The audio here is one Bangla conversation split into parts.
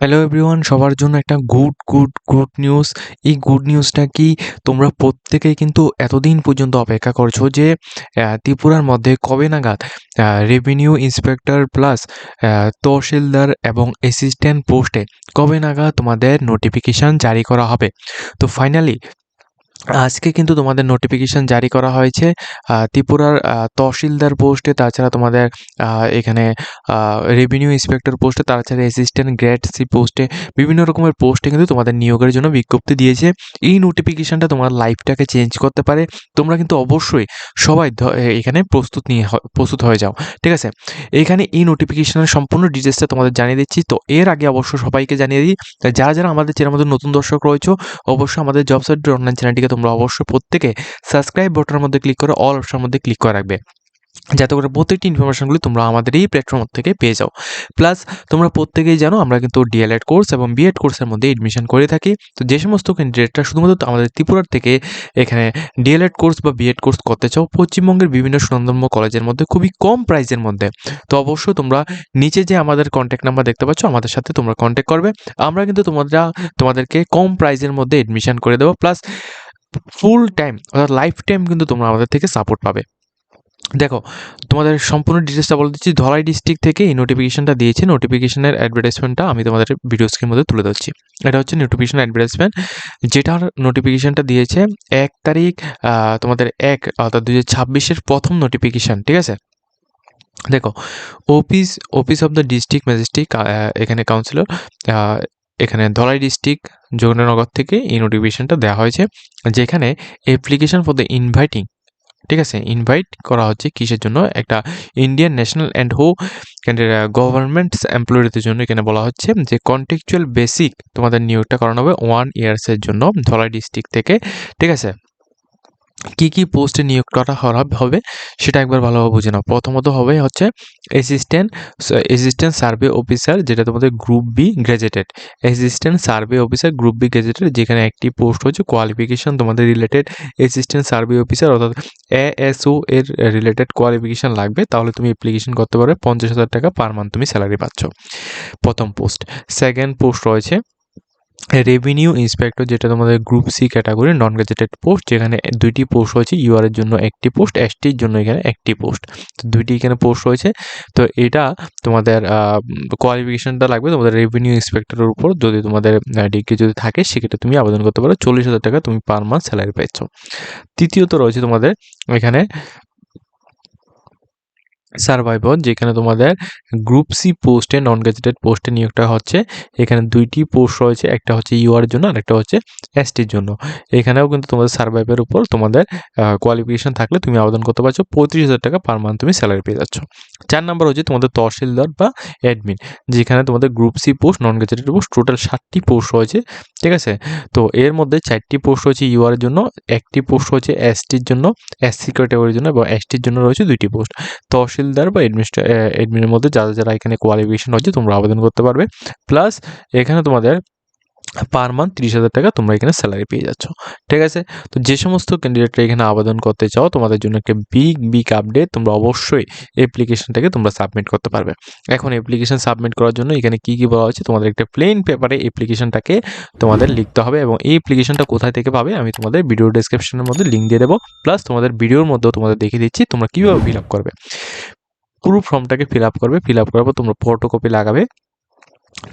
হ্যালো এভরিওয়ান, সবার জন্য একটা গুড নিউজ। এই গুড নিউজটা কি, তোমরা প্রত্যেকেই কিন্তু এতদিন পর্যন্ত অপেক্ষা করছো যে ত্রিপুরার মধ্যে কবে নাগাদ রেভিনিউ ইন্সপেক্টর প্লাস তহসিলদার এবং অ্যাসিস্ট্যান্ট পোস্টে কবে নাগাদ তোমাদের নোটিফিকেশান জারি করা হবে। তো ফাইনালি আজকে কিন্তু তোমাদের নোটিফিকেশান জারি করা হয়েছে ত্রিপুরার তহসিলদার পোস্টে, তাছাড়া তোমাদের এখানে রেভিনিউ ইন্সপেক্টর পোস্টে, তাছাড়া অ্যাসিস্ট্যান্ট গ্রেড সি পোস্টে, বিভিন্ন রকমের পোস্টে কিন্তু তোমাদের নিয়োগের জন্য বিজ্ঞপ্তি দিয়েছে। এই নোটিফিকেশানটা তোমার লাইফটাকে চেঞ্জ করতে পারে। তোমরা কিন্তু অবশ্যই সবাই এখানে প্রস্তুত হয়ে যাও, ঠিক আছে। এখানে এই নোটিফিকেশানের সম্পূর্ণ ডিটেলসটা তোমাদের জানিয়ে দিচ্ছি। তো এর আগে অবশ্য সবাইকে জানিয়ে দিই, যারা যারা আমাদের চ্যানেলের মধ্যে নতুন দর্শক রয়েছে, অবশ্যই আমাদের জব সাইটের অনলাইন চ্যানেলটিকে তোমরা অবশ্যই প্রত্যেকে সাবস্ক্রাইব বাটনের মধ্যে ক্লিক করে অল অপশনের মধ্যে ক্লিক করে রাখবে, যাতে করে প্রত্যেকটি ইনফরমেশনগুলি তোমরা আমাদের এই প্ল্যাটফর্ম থেকে পেয়ে যাও। প্লাস তোমরা প্রত্যেকেই জানো আমরা কিন্তু ডিএলএড কোর্স এবং বিএড কোর্সের মধ্যে এডমিশন করে থাকি। তো যে সমস্ত ক্যান্ডিডেটরা শুধুমাত্র আমাদের ত্রিপুরার থেকে এখানে ডিএলএড কোর্স বা বিএড কোর্স করতে চাও পশ্চিমবঙ্গের বিভিন্ন সুনামধন্য কলেজের মধ্যে খুবই কম প্রাইসের মধ্যে, তো অবশ্যই তোমরা নিচে যে আমাদের কন্ট্যাক্ট নাম্বার দেখতে পাচ্ছ, আমাদের সাথে তোমরা কন্ট্যাক্ট করবে। আমরা কিন্তু তোমাদেরকে কম প্রাইসের মধ্যে এডমিশন করে দেবো। প্লাস ফুল টাইম অর্থাৎ লাইফ টাইম কিন্তু তোমরা আমাদের থেকে সাপোর্ট পাবে। দেখো, তোমাদের সম্পূর্ণ ডিটেলসটা বলে দিচ্ছি। ধলাই ডিস্ট্রিক্ট থেকে এই নোটিফিকেশনটা দিয়েছে। নোটিফিকেশনের অ্যাডভার্টাইজমেন্টটা আমি তোমাদের ভিডিও স্ক্রিনের মধ্যে তুলে দিচ্ছি। এটা হচ্ছে নোটিফিকেশন অ্যাডভার্টাইজমেন্ট, যেটার নোটিফিকেশনটা দিয়েছে 1 তারিখ, তোমাদের অর্থাৎ 2026-এর প্রথম নোটিফিকেশন, ঠিক আছে। দেখো, office of the district magistrate, এখানে কাউন্সিলর, এখানে ধলাই ডিস্ট্রিক্ট যোগেন্দ্রনগর থেকে এই নোটিফিকেশনটা দেওয়া হয়েছে, যেখানে অ্যাপ্লিকেশন ফর দ্য ইনভাইটিং, ঠিক আছে, ইনভাইট করা হচ্ছে কিসের জন্য, একটা ইন্ডিয়ান ন্যাশনাল অ্যান্ড গভর্নমেন্ট এমপ্লয়িদের জন্য। এখানে বলা হচ্ছে যে কন্ট্রাকচুয়াল বেসিক তোমাদের নিয়োগটা করানো হবে 1 ইয়ার্সের জন্য ধলাই ডিস্ট্রিক্ট থেকে, ঠিক আছে। কি কি পোস্টে নিয়োগ করা হবে সেটা একবার ভালোভাবে বুঝে নাও। প্রথমত হবে হচ্ছে অ্যাসিস্ট্যান্ট সার্ভে অফিসার, যেটা তোমাদের group B graduated, assistant survey officer group B graduated, যেখানে একটি পোস্ট হচ্ছে কোয়ালিফিকেশন তোমাদের রিলেটেড অ্যাসিস্ট্যান্ট সার্ভে অফিসার অর্থাৎ এএসও এর রিলেটেড কোয়ালিফিকেশন লাগবে, তাহলে তুমি অ্যাপ্লিকেশন করতে পারবে। 50,000 টাকা পার মান্থ তুমি স্যালারি পাচ্ছ, প্রথম পোস্ট। সেকেন্ড পোস্ট রয়েছে রেভিনিউ ইন্সপেক্টর, যেটা তোমাদের group C category non gazetted post, যেখানে 2টি পোস্ট রয়েছে। ইউআর এর জন্য একটি পোস্ট, এসটির জন্য এখানে একটি পোস্ট, তো 2টি এখানে পোস্ট রয়েছে। তো এটা তোমাদের কোয়ালিফিকেশনটা লাগবে তোমাদের রেভিনিউ ইন্সপেক্টরের উপর, যদি তোমাদের ডিগ্রি যদি থাকে সেক্ষেত্রে তুমি আবেদন করতে পারো। 40,000 টাকা তুমি পার মান্থ স্যালারি পাচ্ছ। তৃতীয়ত রয়েছে তোমাদের এখানে সার্ভাইভার, যেখানে তোমাদের গ্রুপ সি পোস্টে নন গ্যাজেটেড পোস্টে নিয়োগটা হচ্ছে। এখানে 2টি পোস্ট রয়েছে, একটা হচ্ছে ইউআর জন্য আর একটা হচ্ছে এসটির জন্য। এখানেও কিন্তু তোমাদের সার্ভাইভের উপর তোমাদের কোয়ালিফিকেশন থাকলে তুমি আবেদন করতে পারছো। 35,000 টাকা পার মান্থ তুমি স্যালারি পেয়ে যাচ্ছ। 4 নাম্বার হচ্ছে তোমাদের তহসিলদার বা অ্যাডমিন, যেখানে তোমাদের group C post non gazetted post, total 7টি পোস্ট রয়েছে, ঠিক আছে। তো এর মধ্যে 4টি পোস্ট রয়েছে ইউআর এর জন্য, একটি পোস্ট রয়েছে এসটির জন্য, এসসি ক্যাটাগরির জন্য, এবং এসটির জন্য রয়েছে 2টি পোস্ট। তহসিলদার বা অ্যাডমিনের মধ্যে যারা যারা এখানে কোয়ালিফিকেশন হচ্ছে তোমরা আবেদন করতে পারবে। প্লাস এখানে তোমাদের পার মান্থ 30,000 টাকা তোমরা এখানে স্যালারি পেয়ে যাচ্ছ, ঠিক আছে। তো যে সমস্ত ক্যান্ডিডেটরা এখানে আবেদন করতে চাও, তোমাদের জন্য একটা বিগ আপডেট, তোমরা অবশ্যই অ্যাপ্লিকেশনটাকে তোমরা সাবমিট করতে পারবে। এখন অ্যাপ্লিকেশন সাবমিট করার জন্য এখানে কি কি বলা হচ্ছে, তোমাদের একটা প্লেন পেপারে অ্যাপ্লিকেশনটাকে তোমাদের লিখতে হবে, এবং এই অ্যাপ্লিকেশনটা কোথায় থেকে পাবে আমি তোমাদের ভিডিও ডেসক্রিপশনের মধ্যে লিঙ্ক দিয়ে দেবো। প্লাস তোমাদের ভিডিওর মধ্যেও তোমাদের দেখিয়ে দিচ্ছি তোমরা কীভাবে ফিল আপ করবে। পুরো ফর্মটাকে ফিল আপ করার পর তোমরা ফটোকপি লাগাবে,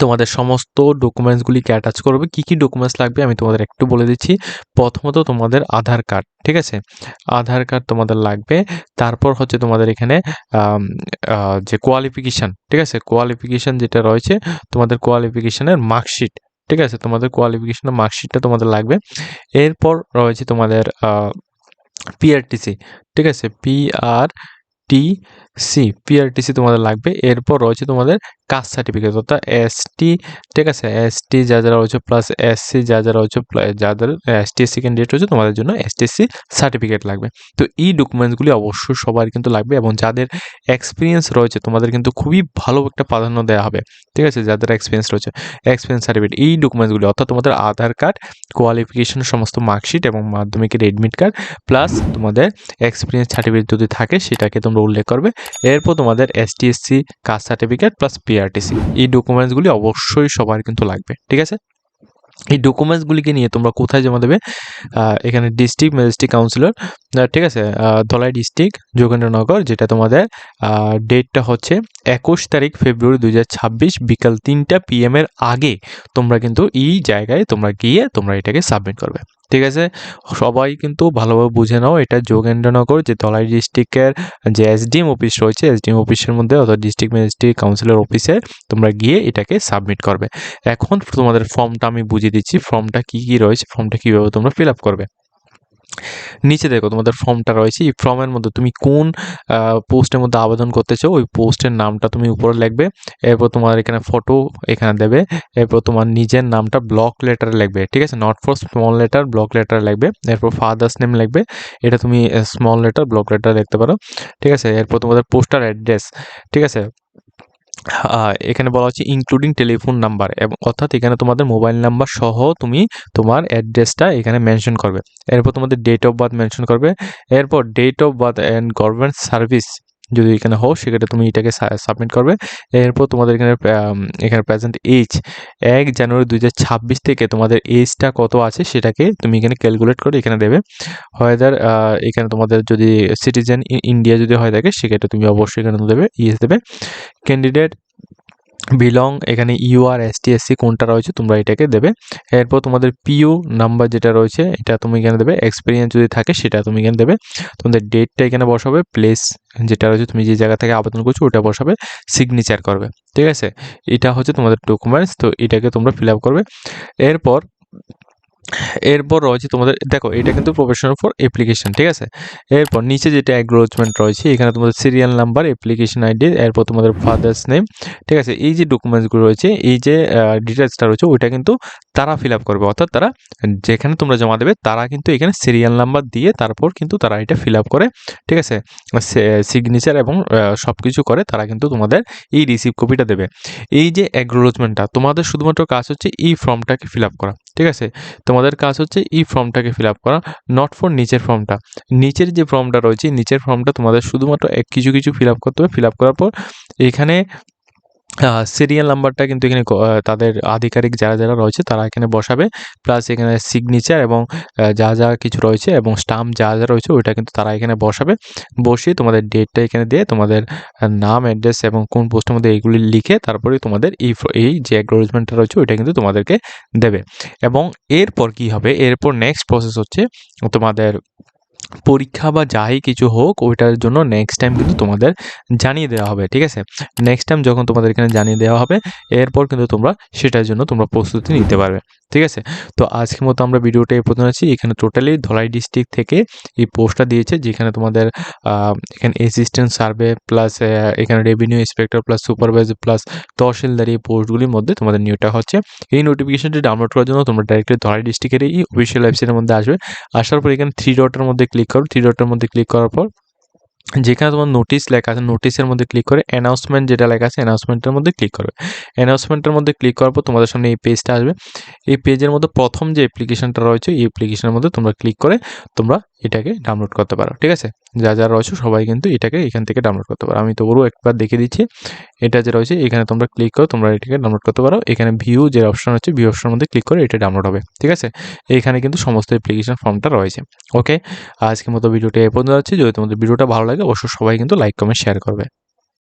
তোমাদের সমস্ত ডকুমেন্টসগুলিকে অ্যাটাচ করবে। কি কি ডকুমেন্টস লাগবে আমি তোমাদের একটু বলে দিচ্ছি। প্রথমত তোমাদের আধার কার্ড, ঠিক আছে, আধার কার্ড তোমাদের লাগবে। তারপর হচ্ছে তোমাদের এখানে যে কোয়ালিফিকেশান, ঠিক আছে, কোয়ালিফিকেশান যেটা রয়েছে তোমাদের কোয়ালিফিকেশানের মার্কশিট, ঠিক আছে, তোমাদের কোয়ালিফিকেশানের মার্কশিটটা তোমাদের লাগবে। এরপর রয়েছে তোমাদের পিআরটিসি, ঠিক আছে, পিআরটিসি তোমাদের লাগবে। এরপর রয়েছে তোমাদের কাস্ট সার্টিফিকেট অর্থাৎ এসটি, ঠিক আছে, এসটি যা যারা রয়েছে প্লাস এসসি যা যারা রয়েছে, যাদের এসটি এসসি ক্যান্ডিডেট রয়েছে তোমাদের জন্য এসটিএসসি সার্টিফিকেট লাগবে। তো এই ডকুমেন্টসগুলি অবশ্যই সবার কিন্তু লাগবে, এবং যাদের এক্সপিরিয়েন্স রয়েছে তোমাদের কিন্তু খুবই ভালো একটা প্রাধান্য দেওয়া হবে, ঠিক আছে। যাদের এক্সপিরিয়েন্স রয়েছে এক্সপিরিয়েন্স সার্টিফিকেট, এই ডকুমেন্টসগুলি অর্থাৎ তোমাদের আধার কার্ড, কোয়ালিফিকেশন সমস্ত মার্কশিট এবং মাধ্যমিকের এডমিট কার্ড, প্লাস তোমাদের এক্সপিরিয়েন্স সার্টিফিকেট যদি থাকে সেটাকে তোমরা তোমরা উল্লেখ করবে। এরপর তোমাদের STSC caste certificate plus PRTC এই ডকুমেন্টসগুলি অবশ্যই সবার কিন্তু লাগবে, ঠিক আছে। এই ডকুমেন্টসগুলিকে নিয়ে তোমরা কোথায় জমা দেবে? এখানে ডিস্ট্রিক্ট ম্যাজিস্ট্রেট কাউন্সিলর, ঠিক আছে, ধলাই ডিস্ট্রিক্ট যোগেন্দ্রনগর, যেটা তোমাদের ডেটটা হচ্ছে 21 তারিখ ফেব্রুয়ারি 2026 বিকাল 3টা PM এর আগে তোমরা কিন্তু এই জায়গায় তোমরা গিয়ে তোমরা এটাকে সাবমিট করবে, ঠিক আছে। সবাই কিন্তু ভালোভাবে বুঝে নাও, এটা যোগেন্দ্রনগর যে ধলাই ডিস্ট্রিক্টের যে SDM অফিস রয়েছে, SDM অফিসের মধ্যে অর্থাৎ ডিস্ট্রিক্ট ম্যাজিস্ট্রেট কাউন্সিলর অফিসে তোমরা গিয়ে এটাকে সাবমিট করবে। এখন তোমাদের ফর্মটা আমি বুঝিয়ে দিচ্ছি, ফর্মটা কি কি রয়েছে, ফর্মটা কিভাবে তোমরা ফিল আপ করবে। নিচে দেখো তোমাদের ফর্মটা রয়েছে, এই ফর্মের মধ্যে তুমি কোন পোস্টের মধ্যে আবেদন করতে চাও ওই পোস্টের নামটা তুমি উপরে লিখবে। এরপর তোমার এখানে ফটো এখানে দেবে। এরপর তোমার নিজের নামটা ব্লক লেটারে লিখবে, ঠিক আছে, not for small letter, block লেটারে লিখবে। এরপর ফাদার্স নেম লিখবে, এটা তুমি স্মল লেটার ব্লক লেটার লিখতে পারো, ঠিক আছে। এরপর তোমাদের পোস্টাল অ্যাড্রেস, ঠিক আছে, এখানে বলা হচ্ছে ইনক্লুডিং টেলিফোন নাম্বার, এবং অর্থাৎ এখানে তোমাদের মোবাইল নাম্বার সহ তুমি তোমার অ্যাড্রেসটা এখানে মেনশন করবে। এরপর তোমাদের ডেট অফ বার্থ মেনশন করবে। এরপর date of birth and government service যদি এখানে হও সেক্ষেত্রে তুমি এটাকে সাবমিট করবে। এরপর তোমাদের এখানে প্রেজেন্ট এজ 1 জানুয়ারি 2026 থেকে তোমাদের এজটা কত আছে সেটাকে তুমি এখানে ক্যালকুলেট করে এখানে দেবে। হয়দার এখানে তোমাদের যদি সিটিজেন ইন্ডিয়া যদি হয়ে থাকে সেক্ষেত্রে তুমি অবশ্যই এখানে দেবে ইয়েস দেবে। ক্যান্ডিডেট বিলং, এখানে UR STSC কোনটা রয়েছে তোমরা এটাকে দেবে। এরপর তোমাদের PU নাম্বার যেটা রয়েছে এটা তুমি এখানে দেবে। এক্সপিরিয়েন্স যদি থাকে সেটা তুমি এখানে দেবে। তোমাদের ডেটটা এখানে বসাবে, প্লেস যেটা রয়েছে তুমি যে জায়গা থেকে আবেদন করছো ওটা বসাবে, সিগনেচার করবে, ঠিক আছে। এটা হচ্ছে তোমাদের ডকুমেন্টস, তো এটাকে তোমরা ফিল আপ করবে। এরপর রয়েছে তোমাদের, দেখো এটা কিন্তু প্রফেশনাল ফর অ্যাপ্লিকেশন, ঠিক আছে। এরপর নিচে যেটা অ্যাকনোলেজমেন্ট রয়েছে এখানে তোমাদের সিরিয়াল নাম্বার, অ্যাপ্লিকেশন ID, এরপর তোমাদের ফাদার্স নেম, ঠিক আছে। এই যে ডকুমেন্টসগুলো রয়েছে, এই যে ডিটেলসটা রয়েছে ওইটা কিন্তু তারা ফিল আপ করবে, অর্থাৎ তারা যেখানে তোমরা জমা দেবে তারা কিন্তু এখানে সিরিয়াল নাম্বার দিয়ে তারপর কিন্তু তারা এটা ফিল আপ করে, ঠিক আছে, সিগনেচার এবং সব কিছু করে তারা কিন্তু তোমাদের এই রিসিভ কপিটা দেবে। এই যে অ্যাকনোলেজমেন্টটা তোমাদের শুধুমাত্র কাজ হচ্ছে এই ফর্মটাকে ফিল আপ করা, ঠিক আছে। তোমাদের কাজ হচ্ছে এই ফর্মটাকে ফিল আপ করা, নট ফর নিচের ফর্মটা। নিচের যে ফর্মটা রয়েছে নিচের ফর্মটা তোমাদের শুধুমাত্র কিছু কিছু ফিল আপ করতে হবে। ফিল আপ করার পর এখানে সিরিয়াল নাম্বারটা কিন্তু এখানে তাদের আধিকারিক যারা যারা রয়েছে তারা এখানে বসাবে, প্লাস এখানে সিগনেচার এবং যা যা কিছু রয়েছে এবং স্টাম্প যা যা রয়েছে ওইটা কিন্তু তারা এখানে বসাবে। বসিয়ে তোমাদের ডেটটা এখানে দিয়ে তোমাদের নাম, অ্যাড্রেস এবং কোন পোস্টের মধ্যে এইগুলি লিখে তারপরে তোমাদের এই যে অ্যাকনোলেজমেন্টটা রয়েছে ওইটা কিন্তু তোমাদেরকে দেবে। এবং এরপর কি হবে, এরপর নেক্সট প্রসেস হচ্ছে তোমাদের পরীক্ষা বা যাই কিছু হোক ওইটার জন্য নেক্সট টাইম কিন্তু তোমাদের জানিয়ে দেওয়া হবে, ঠিক আছে। নেক্সট টাইম যখন তোমাদের এখানে জানিয়ে দেওয়া হবে এরপর কিন্তু তোমরা সেটার জন্য তোমরা প্রস্তুতি নিতে পারবে, ঠিক আছে। তো আজকের মতো আমরা ভিডিওটা এই পর্যন্ত আছি। এখানে টোটালি ধলাই ডিস্ট্রিক্ট থেকে এই পোস্টটা দিয়েছে, যেখানে তোমাদের এখানে অ্যাসিস্ট্যান্ট সার্ভে প্লাস এখানে revenue inspector plus supervisor plus tehsildar এই পোস্টগুলির মধ্যে তোমাদের নিয়োগটা হচ্ছে। এই নোটিফিকেশনটি ডাউনলোড করার জন্য তোমরা ডাইরেক্টলি ধলাই ডিস্ট্রিক্টের এই অফিসিয়াল ওয়েবসাইটের মধ্যে আসবে। আসার পর এখানে 3 ডটের মধ্যে ক্লিক করো। 3 ডটের মধ্যে ক্লিক করার পর যেখানে তোমার নোটিশ লেখা আছে নোটিশের মধ্যে ক্লিক করে অ্যানাউন্সমেন্ট যেটা লেখা আছে অ্যানাউন্সমেন্টের মধ্যে ক্লিক করবে। অ্যানাউন্সমেন্টের মধ্যে ক্লিক করার পর তোমাদের সামনে এই পেজটা আসবে। এই পেজের মধ্যে প্রথম যে অ্যাপ্লিকেশনটা রয়েছে এই অ্যাপ্লিকেশনের মধ্যে তোমরা ক্লিক করে তোমরা এটাকে ডাউনলোড করতে পারো, ঠিক আছে। যা রয়েছে সবাই কিন্তু এটাকে এখান থেকে ডাউনলোড করতে পারো। আমি তবুও একবার দেখিয়ে দিচ্ছি। এটা যে রয়েছে এখানে তোমরা ক্লিক করে তোমরা এটাকে ডাউনলোড করতে পারো। এখানে ভিউ যে অপশন আছে ভিউ অপশনের মধ্যে ক্লিক করে এটা ডাউনলোড হবে, ঠিক আছে। এইখানে কিন্তু সমস্ত অ্যাপ্লিকেশন ফর্মটা রয়েছে। ওকে, আজকের মতো ভিডিওটা এই পর্যন্ত আছে। যদি তোমাদের ভিডিওটা ভালো লাগে অবশ্যই সবাই কিন্তু লাইক কমেন্ট শেয়ার করবে।